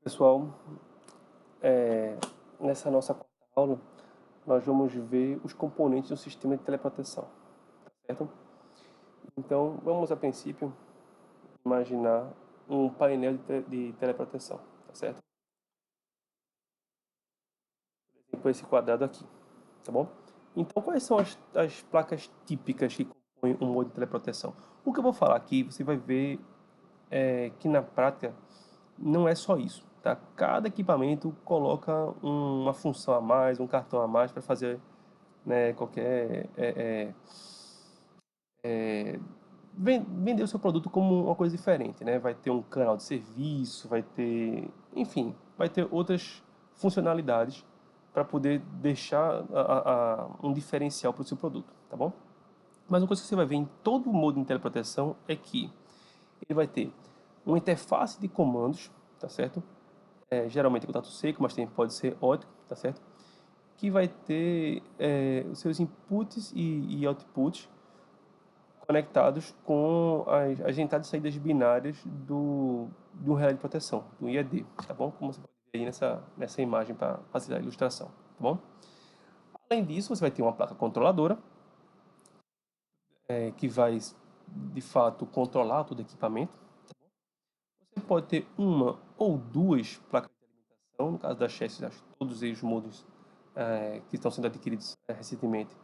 Pessoal, nessa nossa quarta aula, nós vamos ver os componentes do sistema de teleproteção, tá certo? Então, vamos a princípio imaginar um painel de teleproteção, tá certo? Por esse quadrado aqui, tá bom? Então, quais são as placas típicas que compõem um modo de teleproteção? O que eu vou falar aqui, você vai ver que na prática não é só isso, tá? Cada equipamento coloca uma função a mais, um cartão a mais para fazer, né, qualquer vender o seu produto como uma coisa diferente, né? Vai ter um canal de serviço, vai ter, enfim, vai ter outras funcionalidades para poder deixar um diferencial para o seu produto, tá bom? Mas uma coisa que você vai ver em todo o modo de teleproteção é que ele vai ter uma interface de comandos, tá certo? Geralmente contato seco, mas também pode ser ótico, tá certo? Que vai ter os seus inputs e outputs conectados com as entradas e saídas binárias do relé de proteção, do IED, tá bom? Como você pode ver aí nessa imagem para facilitar a ilustração, tá bom? Além disso, você vai ter uma placa controladora, que vai, de fato, controlar todo o equipamento. Você pode ter uma ou duas placas de alimentação, no caso da chassis, todos os modos que estão sendo adquiridos recentemente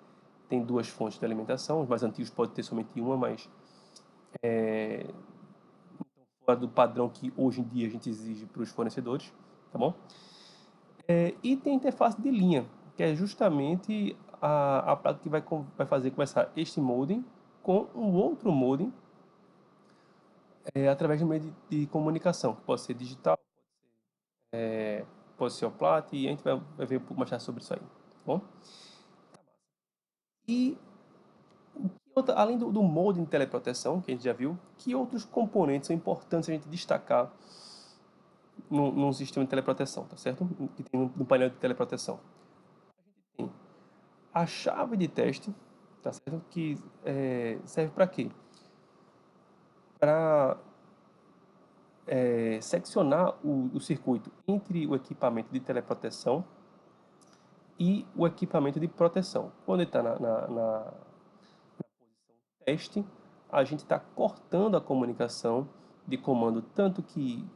tem duas fontes de alimentação. Os mais antigos podem ter somente uma, mas fora do padrão que hoje em dia a gente exige para os fornecedores, tá bom? E tem a interface de linha, que é justamente a placa que vai fazer começar este modem com um outro modem através de um meio de comunicação, que pode ser digital, pode ser o plat, e a gente vai ver um pouco mais tarde sobre isso aí, tá bom? E além do modem de teleproteção, que a gente já viu, que outros componentes são importantes a gente destacar num sistema de teleproteção, tá certo? Que tem no painel de teleproteção. Tem a chave de teste, tá certo? Que serve para quê? Para seccionar o circuito entre o equipamento de teleproteção e o equipamento de proteção. Quando ele está na posição teste, a gente está cortando a comunicação de comando, tanto que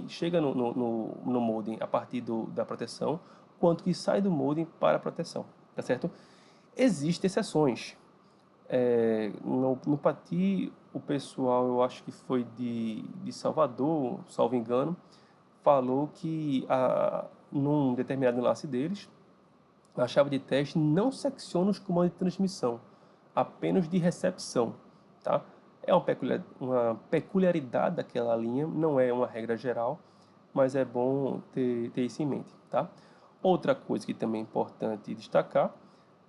chega no modem a partir da proteção, quanto que sai do modem para a proteção, tá certo? Existem exceções. No Pati, o pessoal, eu acho que foi de Salvador, salvo engano, falou que num determinado enlace deles, a chave de teste não secciona os comandos de transmissão, apenas de recepção, tá? É uma peculiaridade daquela linha, não é uma regra geral, mas é bom ter isso em mente, tá? Outra coisa que também é importante destacar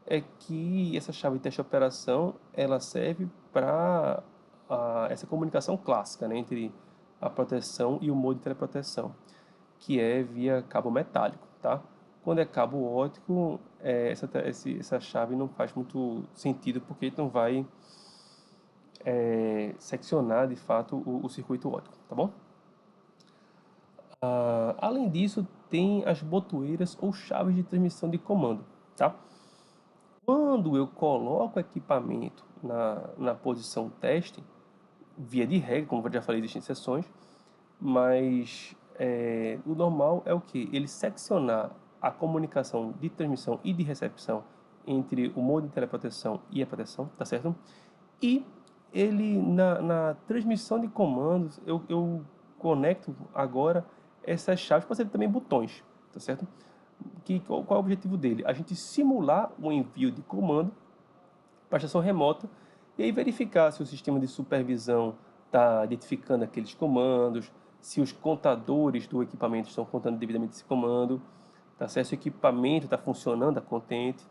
é que essa chave de teste de operação ela serve para essa comunicação clássica, né, entre a proteção e o modo de teleproteção, que é via cabo metálico, tá? Quando é cabo óptico, essa chave não faz muito sentido porque não vai seccionar de fato o circuito óptico, tá bom? Além disso, tem as botoeiras ou chaves de transmissão de comando, tá? Quando eu coloco o equipamento na posição teste, via de regra, como eu já falei, existem exceções, mas o normal é o que? Ele seccionar a comunicação de transmissão e de recepção entre o modo de teleproteção e a proteção, tá certo? E ele, na transmissão de comandos, eu conecto agora essas chaves, pode ser também botões, tá certo? Qual é o objetivo dele? A gente simular o envio de comando para a estação remota e aí verificar se o sistema de supervisão está identificando aqueles comandos, se os contadores do equipamento estão contando devidamente esse comando, tá certo? Se o equipamento está funcionando a contento,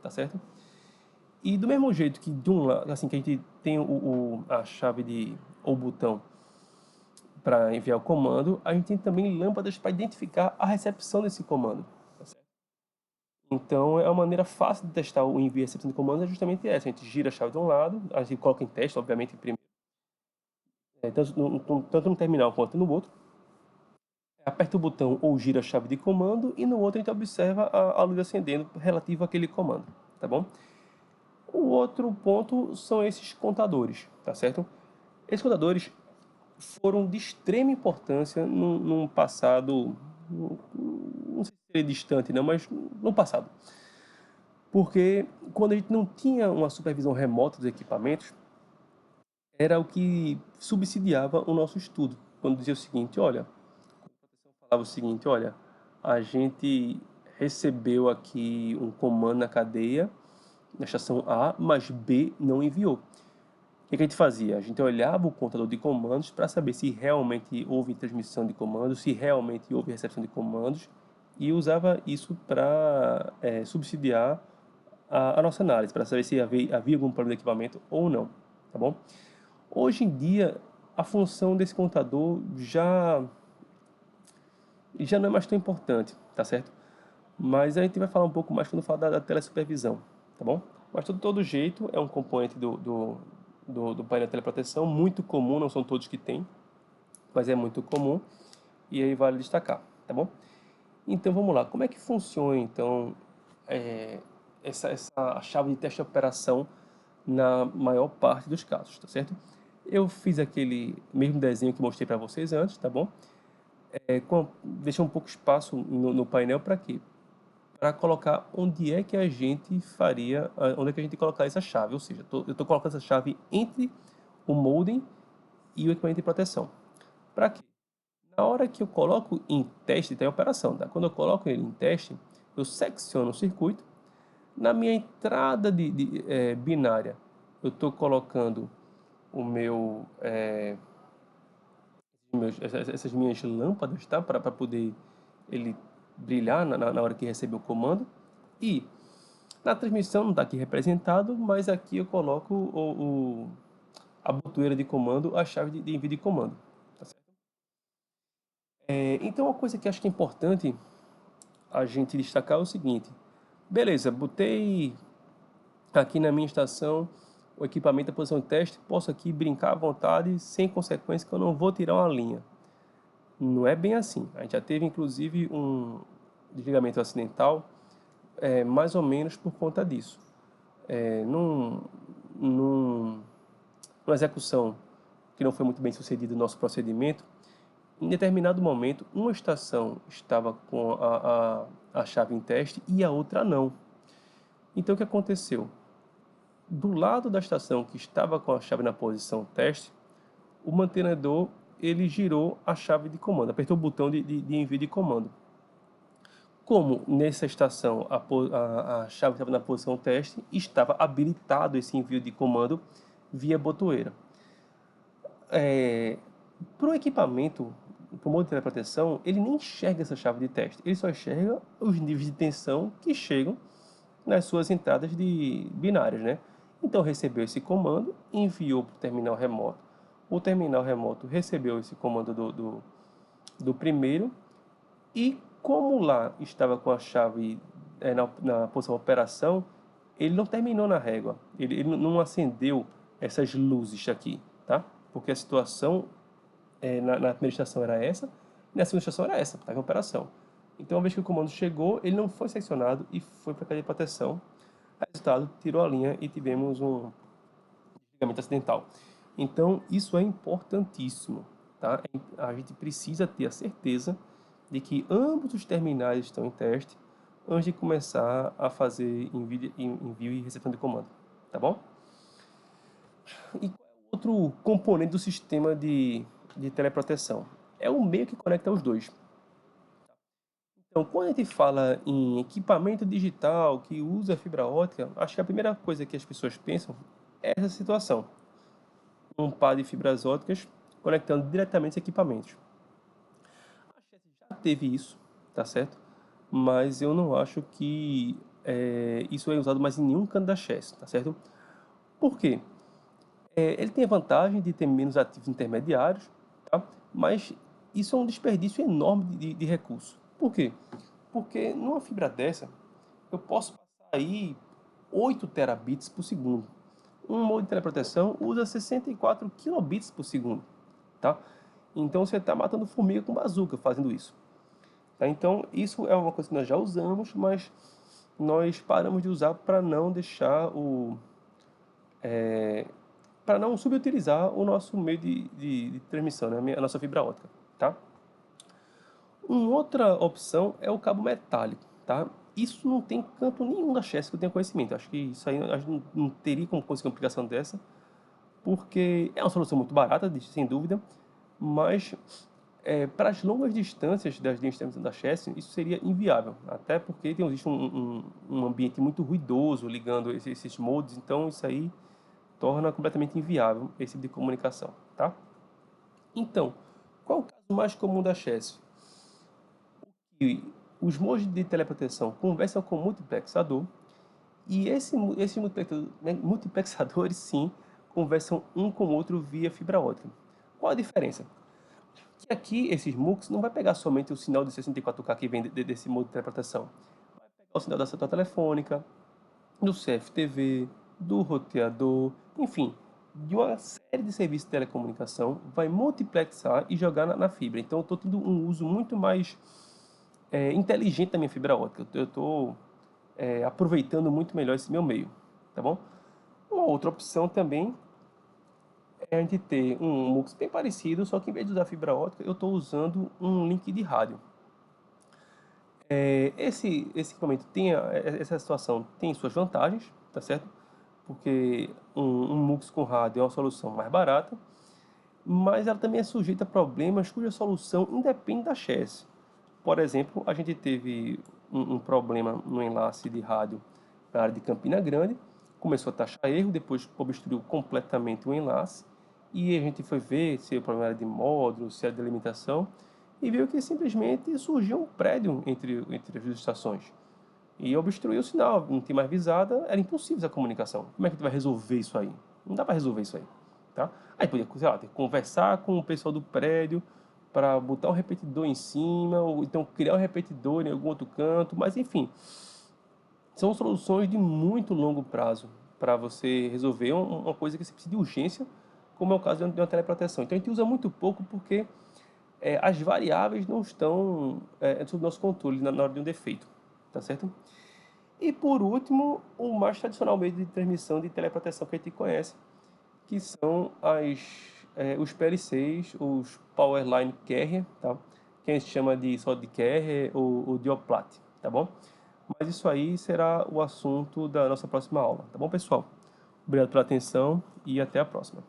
tá certo? E do mesmo jeito que assim que a gente tem a chave ou botão para enviar o comando, a gente tem também lâmpadas para identificar a recepção desse comando. Tá certo? Então, é uma maneira fácil de testar o envio e recepção de comandos é justamente essa. A gente gira a chave de um lado, a gente coloca em teste, obviamente, primeiro, tanto no terminal quanto no outro. aperta o botão ou gira a chave de comando e no outro a gente observa a luz acendendo relativo àquele comando, tá bom? O outro ponto são esses contadores, tá certo? Esses contadores foram de extrema importância num passado, não sei se seria distante não, mas no passado. Porque quando a gente não tinha uma supervisão remota dos equipamentos, era o que subsidiava o nosso estudo. Quando dizia o seguinte, olha, falava o seguinte, olha, a gente recebeu aqui um comando na cadeia, na estação A, mas B não enviou. O que a gente fazia? A gente olhava o contador de comandos para saber se realmente houve transmissão de comandos, se realmente houve recepção de comandos, e usava isso para subsidiar a nossa análise, para saber se havia algum problema de equipamento ou não, tá bom? Hoje em dia, a função desse contador já não é mais tão importante, tá certo? Mas a gente vai falar um pouco mais quando falar da telesupervisão, tá bom? Mas de todo jeito é um componente do painel de teleproteção, muito comum, não são todos que têm, mas é muito comum e aí vale destacar, tá bom? Então vamos lá, como é que funciona então essa chave de teste de operação na maior parte dos casos, tá certo? Eu fiz aquele mesmo desenho que mostrei para vocês antes, tá bom? Deixei um pouco espaço no painel para quê? Para colocar onde é que a gente faria, onde é que a gente colocar essa chave, ou seja, eu estou colocando essa chave entre o modem e o equipamento de proteção. Para quê? Na hora que eu coloco em teste, tem a operação, tá? Quando eu coloco ele em teste, eu secciono o circuito. Na minha entrada binária, eu estou colocando o essas minhas lâmpadas, tá? Para poder ele brilhar na hora que receber o comando. E na transmissão não está aqui representado, mas aqui eu coloco a botoeira de comando, a chave de envio de comando. Tá certo? Então, uma coisa que acho que é importante a gente destacar é o seguinte: beleza, botei aqui na minha estação o equipamento da posição de teste, posso aqui brincar à vontade, sem consequência, que eu não vou tirar uma linha. Não é bem assim. A gente já teve, inclusive, um desligamento acidental, mais ou menos por conta disso. É, num, num, Numa execução que não foi muito bem sucedida no nosso procedimento, em determinado momento, uma estação estava com a chave em teste e a outra não. Então, o que aconteceu? Do lado da estação que estava com a chave na posição teste, o mantenedor ele girou a chave de comando, apertou o botão de envio de comando. Como nessa estação a chave estava na posição teste, estava habilitado esse envio de comando via botoeira. Para o equipamento, para o modo de teleproteção, ele nem enxerga essa chave de teste, ele só enxerga os níveis de tensão que chegam nas suas entradas de binárias, né? Então recebeu esse comando, enviou para o terminal remoto. O terminal remoto recebeu esse comando do primeiro e como lá estava com a chave na posição operação, ele não terminou na régua, ele não acendeu essas luzes aqui, tá? Porque a situação na primeira estação era essa, e na segunda estação era essa, estava em operação. Então, uma vez que o comando chegou, ele não foi seccionado e foi para a cadeia de proteção. Resultado, tirou a linha e tivemos um desligamento acidental. Então, isso é importantíssimo, tá? A gente precisa ter a certeza de que ambos os terminais estão em teste antes de começar a fazer envio e recepção de comando, tá bom? E qual é o outro componente do sistema de teleproteção? É o meio que conecta os dois. Então, quando a gente fala em equipamento digital que usa fibra ótica, acho que a primeira coisa que as pessoas pensam é essa situação. Um par de fibras óticas conectando diretamente os equipamentos. A Chess já teve isso, tá certo? Mas eu não acho que isso é usado mais em nenhum canto da Chess, tá certo? Por quê? Ele tem a vantagem de ter menos ativos intermediários, tá? Mas isso é um desperdício enorme de recurso. Por quê? Porque numa fibra dessa, eu posso passar aí 8 terabits por segundo. Um modo de teleproteção usa 64 kilobits por segundo, tá? Então você está matando formiga com bazuca fazendo isso. Tá? Então isso é uma coisa que nós já usamos, mas nós paramos de usar para não deixar para não subutilizar o nosso meio de transmissão, né? A nossa fibra ótica, tá? Uma outra opção é o cabo metálico, tá? Isso não tem canto nenhum da Chess que eu tenha conhecimento. Acho que isso aí a gente não teria como conseguir uma aplicação dessa, porque é uma solução muito barata, sem dúvida, mas para as longas distâncias das linhas de transmissão da Chess, isso seria inviável, até porque existe um ambiente muito ruidoso ligando esses modos, então isso aí torna completamente inviável esse tipo de comunicação, tá? Então, qual é o caso mais comum da Chess? Que os modos de teleproteção conversam com o multiplexador e esses multiplexadores, sim, conversam um com o outro via fibra ótica. Qual a diferença? Que aqui, esses MUX não vai pegar somente o sinal de 64K que vem desse modo de teleproteção. Vai pegar o sinal da central telefônica, do CFTV, do roteador, enfim, de uma série de serviços de telecomunicação, vai multiplexar e jogar na fibra. Então eu estou tendo um uso muito mais inteligente da minha fibra ótica. Eu estou aproveitando muito melhor esse meu meio, tá bom? Uma outra opção também é a gente ter um MUX bem parecido, só que em vez de usar fibra ótica, eu estou usando um link de rádio. Esse equipamento essa situação tem suas vantagens, tá certo? Porque um MUX com rádio é uma solução mais barata, mas ela também é sujeita a problemas cuja solução independe da chassi. Por exemplo, a gente teve um problema no enlace de rádio na área de Campina Grande, começou a taxar erro, depois obstruiu completamente o enlace, e a gente foi ver se o problema era de módulo, se era de alimentação, e viu que simplesmente surgiu um prédio entre as duas estações. E obstruiu o sinal, não tinha mais visada, era impossível essa comunicação. Como é que a gente vai resolver isso aí? Não dá para resolver isso aí, tá? Aí podia, sei lá, ter que conversar com o pessoal do prédio para botar um repetidor em cima, ou então criar um repetidor em algum outro canto, mas enfim, são soluções de muito longo prazo para você resolver uma coisa que você precisa de urgência, como é o caso de uma teleproteção. Então a gente usa muito pouco porque as variáveis não estão sob nosso controle na hora de um defeito, tá certo? E por último, o mais tradicional meio de transmissão de teleproteção que a gente conhece, que são os PLCs, os Powerline Carrier, tá? Que a gente chama só de Carrier ou de Oplat, tá bom? Mas isso aí será o assunto da nossa próxima aula, tá bom, pessoal? Obrigado pela atenção e até a próxima.